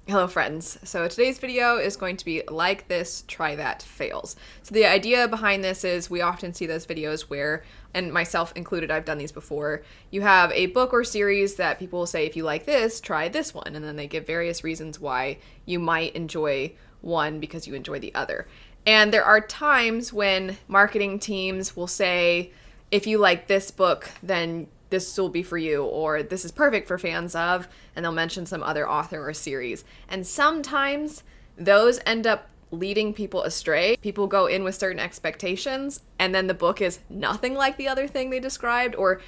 Hello friends. So today's video is going to be like this, try that, fails. So the idea behind this is we often see those videos where, and myself included, I've done these before, you have a book or series that people will say, if you like this, try this one. And then they give various reasons why you might enjoy one because you enjoy the other. And there are times when marketing teams will say, if you like this book, then this will be for you, or this is perfect for fans of, and they'll mention some other author or series. And sometimes those end up leading people astray. People go in with certain expectations, and then the book is nothing like the other thing they described, or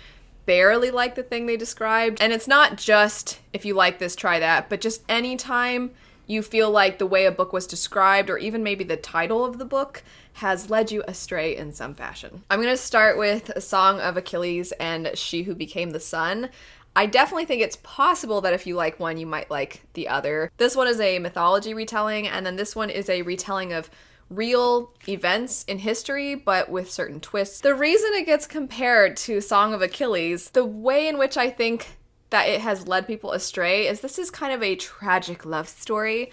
barely like the thing they described. And it's not just, if you like this, try that, but just anytime you feel like the way a book was described, or even maybe the title of the book, has led you astray in some fashion. I'm going to start with A Song of Achilles and She Who Became the Sun. I definitely think it's possible that if you like one, you might like the other. This one is a mythology retelling, and then this one is a retelling of real events in history, but with certain twists. The reason it gets compared to Song of Achilles, the way in which I think that it has led people astray is this is kind of a tragic love story.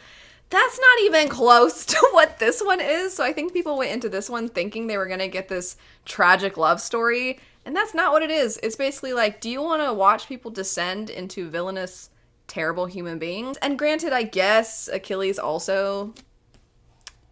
That's not even close to what this one is. So I think people went into this one thinking they were going to get this tragic love story, and that's not what it is. It's basically like, do you want to watch people descend into villainous, terrible human beings? And granted, I guess Achilles also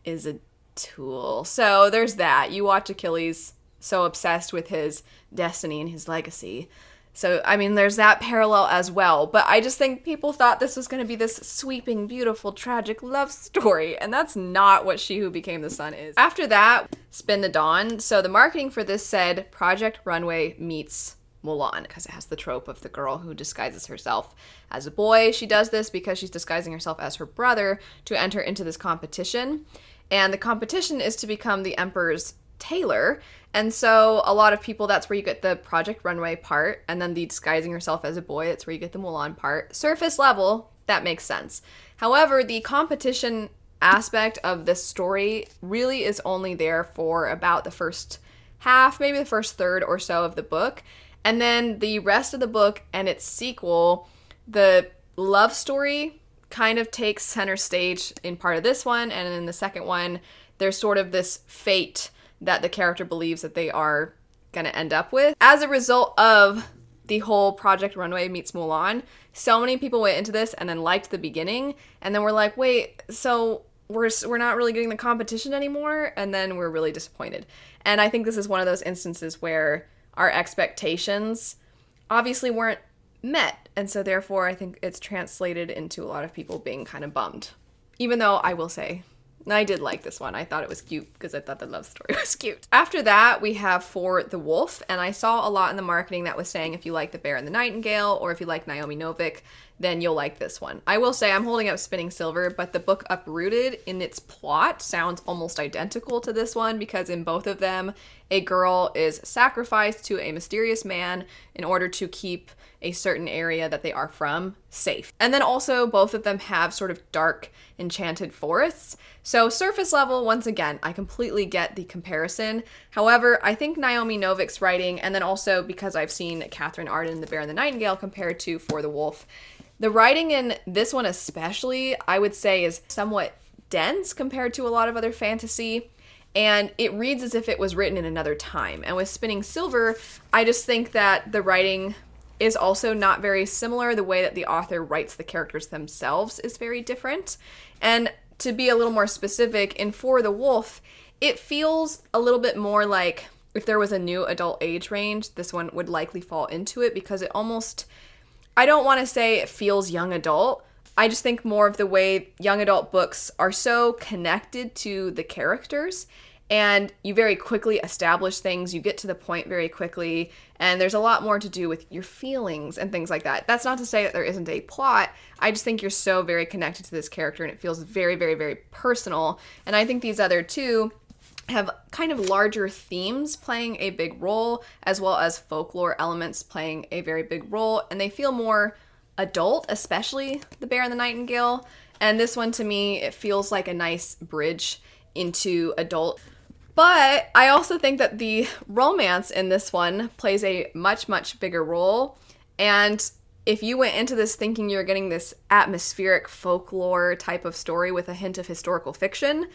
is a tool. So there's that. You watch Achilles, so obsessed with his destiny and his legacy. So, I mean, there's that parallel as well, but I just think people thought this was going to be this sweeping, beautiful, tragic love story, and that's not what She Who Became the Sun is. After that, Spin the Dawn. So the marketing for this said Project Runway meets Mulan, because it has the trope of the girl who disguises herself as a boy. She does this because she's disguising herself as her brother to enter into this competition, and the competition is to become the Emperor's tailor. And so a lot of people, that's where you get the Project Runway part, and then the disguising herself as a boy, that's where you get the Mulan part. Surface level, that makes sense. However, the competition aspect of this story really is only there for about the first half, maybe the first third or so of the book. And then the rest of the book and its sequel, the love story kind of takes center stage in part of this one, and in the second one, there's sort of this fate that the character believes that they are going to end up with. As a result of the whole Project Runway meets Mulan, so many people went into this and then liked the beginning, and then we're like, wait, so we're not really getting the competition anymore, and then we're really disappointed. And I think this is one of those instances where our expectations obviously weren't met, and so therefore I think it's translated into a lot of people being kind of bummed. Even though I will say, I did like this one. I thought it was cute because I thought the love story was cute. After that, we have For the Wolf, and I saw a lot in the marketing that was saying if you like The Bear and the Nightingale, or if you like Naomi Novik, then you'll like this one. I will say I'm holding up Spinning Silver, but the book Uprooted in its plot sounds almost identical to this one, because in both of them, a girl is sacrificed to a mysterious man in order to keep a certain area that they are from safe. And then also both of them have sort of dark, enchanted forests. So surface level, once again, I completely get the comparison. However, I think Naomi Novik's writing, and then also because I've seen Catherine Arden, The Bear and the Nightingale compared to For the Wolf, the writing in this one especially, I would say, is somewhat dense compared to a lot of other fantasy, and it reads as if it was written in another time. And with Spinning Silver, I just think that the writing is also not very similar. The way that the author writes the characters themselves is very different. And to be a little more specific, in For the Wolf, it feels a little bit more like if there was a new adult age range, this one would likely fall into it, because it almost, I don't want to say it feels young adult. I just think more of the way young adult books are so connected to the characters, and you very quickly establish things, you get to the point very quickly, and there's a lot more to do with your feelings and things like that. That's not to say that there isn't a plot. I just think you're so very connected to this character, and it feels very, very, very personal. And I think these other two have kind of larger themes playing a big role, as well as folklore elements playing a very big role, and they feel more adult, especially The Bear and the Nightingale. And this one, to me, it feels like a nice bridge into adult. But I also think that the romance in this one plays a much, much bigger role. And if you went into this thinking you're getting this atmospheric folklore type of story with a hint of historical fiction,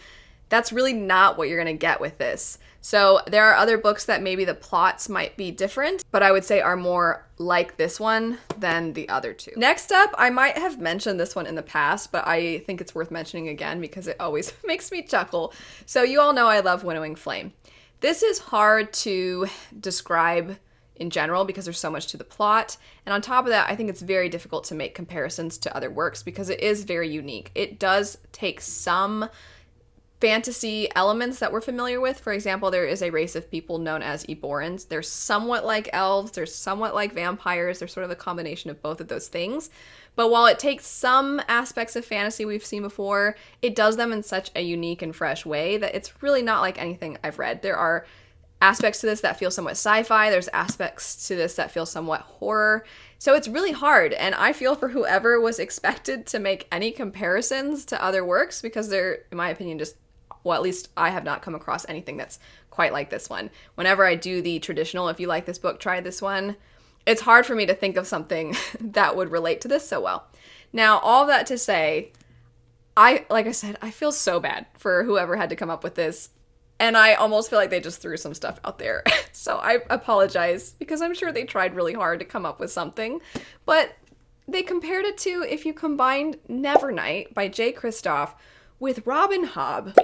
that's really not what you're going to get with this. So there are other books that maybe the plots might be different, but I would say are more like this one than the other two. Next up, I might have mentioned this one in the past, but I think it's worth mentioning again because it always makes me chuckle. So you all know I love Winnowing Flame. This is hard to describe in general because there's so much to the plot. And on top of that, I think it's very difficult to make comparisons to other works because it is very unique. It does take some fantasy elements that we're familiar with. For example, there is a race of people known as Eborans. They're somewhat like elves, they're somewhat like vampires, they're sort of a combination of both of those things. But while it takes some aspects of fantasy we've seen before, it does them in such a unique and fresh way that it's really not like anything I've read. There are aspects to this that feel somewhat sci-fi, there's aspects to this that feel somewhat horror. So it's really hard, and I feel for whoever was expected to make any comparisons to other works because they're, in my opinion, just, well, at least I have not come across anything that's quite like this one. Whenever I do the traditional, if you like this book, try this one, it's hard for me to think of something that would relate to this so well. Now, all that to say, like I said, I feel so bad for whoever had to come up with this. And I almost feel like they just threw some stuff out there. So I apologize because I'm sure they tried really hard to come up with something. But they compared it to if you combined Nevernight by J. Kristoff with Robin Hobb.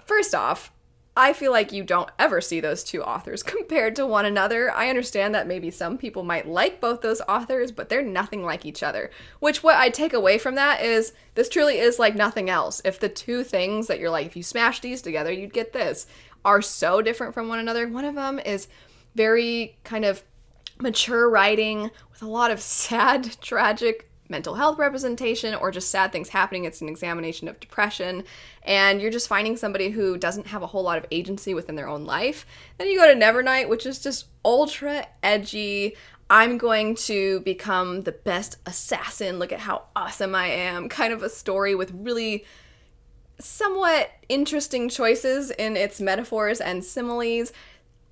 First off, I feel like you don't ever see those two authors compared to one another. I understand that maybe some people might like both those authors, but they're nothing like each other. Which what I take away from that is this truly is like nothing else. If the two things that you're like, if you smash these together, you'd get this, are so different from one another. One of them is very kind of mature writing with a lot of sad, tragic mental health representation or just sad things happening. It's an examination of depression, and you're just finding somebody who doesn't have a whole lot of agency within their own life. Then you go to Nevernight, which is just ultra edgy. I'm going to become the best assassin. Look at how awesome I am. Kind of a story with really somewhat interesting choices in its metaphors and similes.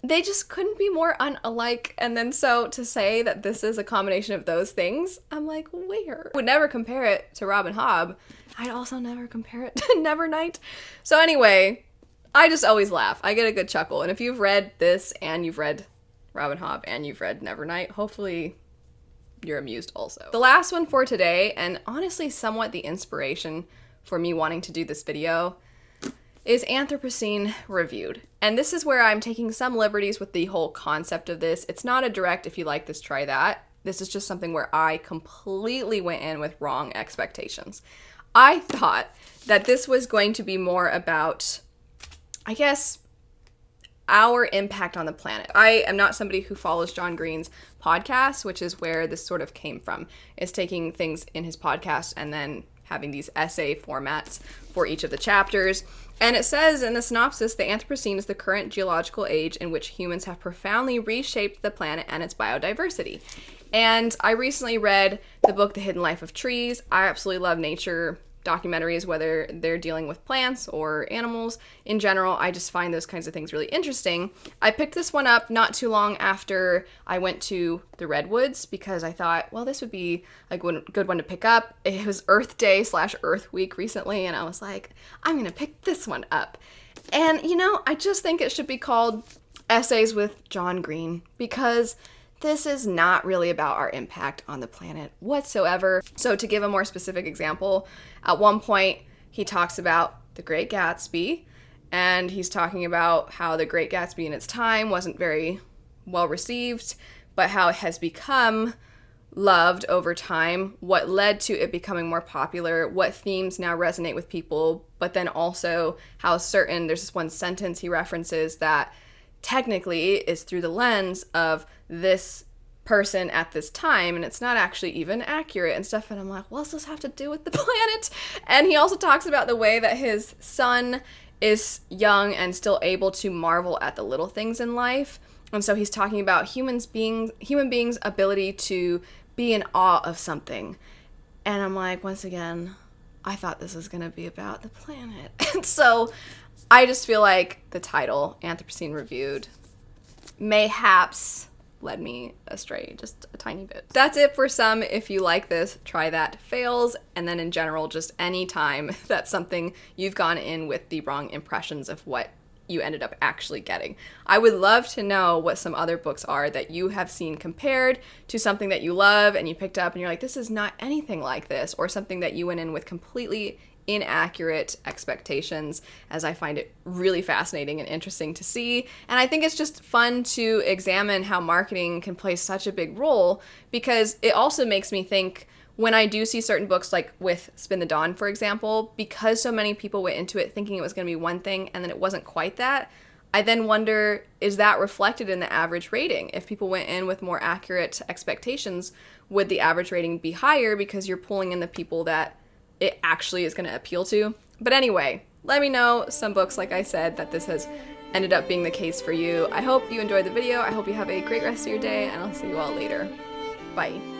They just couldn't be more unalike. And then so to say that this is a combination of those things, I'm like, where? I would never compare it to Robin Hobb. I'd also never compare it to Nevernight. So anyway, I just always laugh. I get a good chuckle. And if you've read this and you've read Robin Hobb and you've read Nevernight, hopefully you're amused also. The last one for today, and honestly somewhat the inspiration for me wanting to do this video, is Anthropocene Reviewed. And this is where I'm taking some liberties with the whole concept of this. It's not a direct, if you like this, try that. This is just something where I completely went in with wrong expectations. I thought that this was going to be more about, I guess, our impact on the planet. I am not somebody who follows John Green's podcast, which is where this sort of came from, is taking things in his podcast and then having these essay formats for each of the chapters. And it says in the synopsis, the Anthropocene is the current geological age in which humans have profoundly reshaped the planet and its biodiversity. And I recently read the book, The Hidden Life of Trees. I absolutely love nature documentaries, whether they're dealing with plants or animals. In general, I just find those kinds of things really interesting. I picked this one up not too long after I went to the Redwoods because I thought, well, this would be a good one to pick up. It was Earth Day / Earth Week recently, and I was like, I'm gonna pick this one up. And, you know, I just think it should be called Essays with John Green because this is not really about our impact on the planet whatsoever. So to give a more specific example, at one point he talks about the Great Gatsby, and he's talking about how the Great Gatsby in its time wasn't very well received, but how it has become loved over time, what led to it becoming more popular, what themes now resonate with people, but then also how certain, there's this one sentence he references that technically is through the lens of this person at this time, and it's not actually even accurate and stuff. And I'm like, what does this have to do with the planet? And he also talks about the way that his son is young and still able to marvel at the little things in life. And so he's talking about human beings' ability to be in awe of something. And I'm like, once again, I thought this was going to be about the planet. And so I just feel like the title, Anthropocene Reviewed, mayhaps led me astray just a tiny bit. That's it for some if you like this, try that fails, and then in general, just any time that's something you've gone in with the wrong impressions of what you ended up actually getting. I would love to know what some other books are that you have seen compared to something that you love and you picked up and you're like, this is not anything like this, or something that you went in with completely inaccurate expectations, as I find it really fascinating and interesting to see. And I think it's just fun to examine how marketing can play such a big role, because it also makes me think, when I do see certain books, like with Spin the Dawn, for example, because so many people went into it thinking it was going to be one thing and then it wasn't quite that, I then wonder, is that reflected in the average rating? If people went in with more accurate expectations, would the average rating be higher because you're pulling in the people that it actually is going to appeal to? But anyway, let me know some books, like I said, that this has ended up being the case for you. I hope you enjoyed the video. I hope you have a great rest of your day, and I'll see you all later. Bye.